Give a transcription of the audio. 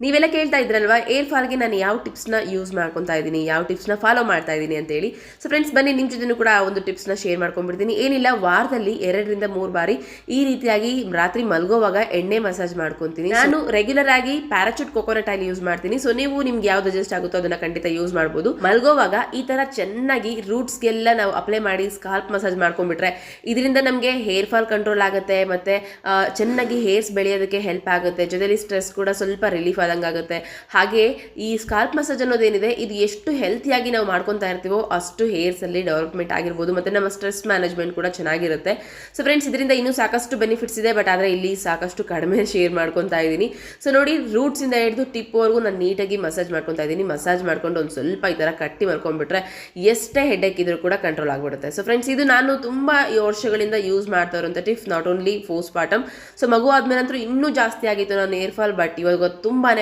ನೀವೆಲ್ಲ ಕೇಳ್ತಾ ಇದ್ರಲ್ವಾ ಏರ್ ಫಾಲ್ಗೆ ನಾನು ಯಾವ ಟಿಪ್ಸ್ನ ಯೂಸ್ ಮಾಡ್ಕೊತಾ ಇದ್ದೀನಿ, ಯಾವ ಟಿಪ್ಸ್ನ ಫಾಲೋ ಮಾಡ್ತಾ ಇದ್ದೀನಿ ಅಂತೇಳಿ. ಸೊ ಫ್ರೆಂಡ್ಸ್, ಬನ್ನಿ ನಿಮ್ಮ ಜೊತೆನೂ ಕೂಡ ಆ ಒಂದು ಟಿಪ್ಸ್ನ ಶೇರ್ ಮಾಡ್ಕೊಂಡ್ಬಿಡ್ತೀನಿ. ಏನಿಲ್ಲ, ವಾರದಲ್ಲಿ 2 ರಿಂದ 3 ಬಾರಿ ಈ ರೀತಿಯಾಗಿ ರಾತ್ರಿ ಮಲ್ಗೋವಾಗ ಎಣ್ಣೆ ಮಸಾಜ್ ಮಾಡ್ಕೊತೀನಿ. ನಾನು ರೆಗ್ಯುಲರ್ ಆಗಿ ಪ್ಯಾರಾಚೂಟ್ ಕೊಕೊನಟ್ ಆಯಿಲ್ ಯೂಸ್ ಮಾಡ್ತೀನಿ. ಸೊ ನೀವು ನಿಮ್ಗೆ ಯಾವ್ದು ಅಡ್ಜಸ್ಟ್ ಆಗುತ್ತೋ ಅದನ್ನ ಖಂಡಿತ ಯೂಸ್ ಮಾಡ್ಬೋದು. ಮಲ್ಗೋವಾಗ ಈ ತರ ಚೆನ್ನಾಗಿ ರೂಟ್ಸ್ಗೆಲ್ಲ ನಾವು ಅಪ್ಲೈ ಮಾಡಿ ಸ್ಕಾಲ್ಪ್ ಮಸಾಜ್ ಮಾಡ್ಕೊಂಡ್ಬಿಟ್ರೆ ಇದರಿಂದ ನಮಗೆ ಹೇರ್ ಫಾಲ್ ಕಂಟ್ರೋಲ್ ಆಗುತ್ತೆ, ಮತ್ತೆ ಚೆನ್ನಾಗಿ ಹೇರ್ಸ್ ಬೆಳೆಯೋದಕ್ಕೆ ಹೆಲ್ಪ್ ಆಗುತ್ತೆ. ಜೊತೆಲಿ ಸ್ಟ್ರೆಸ್ ಕೂಡ ಸ್ವಲ್ಪ ರಿಲೀಫ್ ಆಗುತ್ತೆ. ಹಾಗೆ ಈ ಸ್ಕಾಲ್ಪ್ ಮಸಾಜ್ ಅನ್ನೋದೇನಿದೆ, ಇದು ಎಷ್ಟು ಹೆಲ್ತಿಯಾಗಿ ನಾವು ಮಾಡ್ಕೊತಾ ಇರ್ತೀವೋ ಅಷ್ಟು ಹೇರ್ಸ್ ಅಲ್ಲಿ ಡೆವಲಪ್ಮೆಂಟ್ ಆಗಿರ್ಬೋದು, ಮತ್ತೆ ನಮ್ಮ ಸ್ಟ್ರೆಸ್ ಮ್ಯಾನೇಜ್ಮೆಂಟ್ ಕೂಡ ಚೆನ್ನಾಗಿರುತ್ತೆ. ಸೊ ಫ್ರೆಂಡ್ಸ್, ಇದರಿಂದ ಇನ್ನೂ ಸಾಕಷ್ಟು ಬೆನಿಫಿಟ್ಸ್ ಇದೆ, ಬಟ್ ಆದ್ರೆ ಇಲ್ಲಿ ಸಾಕಷ್ಟು ಕಡಿಮೆ ಶೇರ್ ಮಾಡ್ಕೊತಾ ಇದ್ದೀನಿ. ಸೊ ನೋಡಿ, ರೂಟ್ಸ್ ಇಂದ ಹಿಡಿದು ಟಿಪ್ ವರೆಗೂ ನಾನು ನೀಟಾಗಿ ಮಸಾಜ್ ಮಾಡ್ಕೊತಾ ಇದ್ದೀನಿ. ಮಸಾಜ್ ಮಾಡ್ಕೊಂಡು ಒಂದು ಸ್ವಲ್ಪ ಈ ತರ ಕಟ್ಟಿ ಮಾಡ್ಕೊಂಡ್ಬಿಟ್ರೆ ಎಷ್ಟೇ ಹೆಡ್ಏಕ್ ಇದ್ರೂ ಕೂಡ ಕಂಟ್ರೋಲ್ ಆಗ್ಬಿಡುತ್ತೆ. ಸೊ ಫ್ರೆಂಡ್ಸ್, ಇದು ನಾನು ತುಂಬಾ ವರ್ಷಗಳಿಂದ ಯೂಸ್ ಮಾಡ್ತಾ ಇರುವಂತ tips, not only post partum. So ಮಗು ಆದ್ಮೇಲೆ ಅಂತೂ ಇನ್ನೂ ಜಾಸ್ತಿ ಆಗಿತ್ತು ನಾನು ಏರ್ ಫಾಲ್, ಬಟ್ ಇವಾಗ ತುಂಬಾನೇ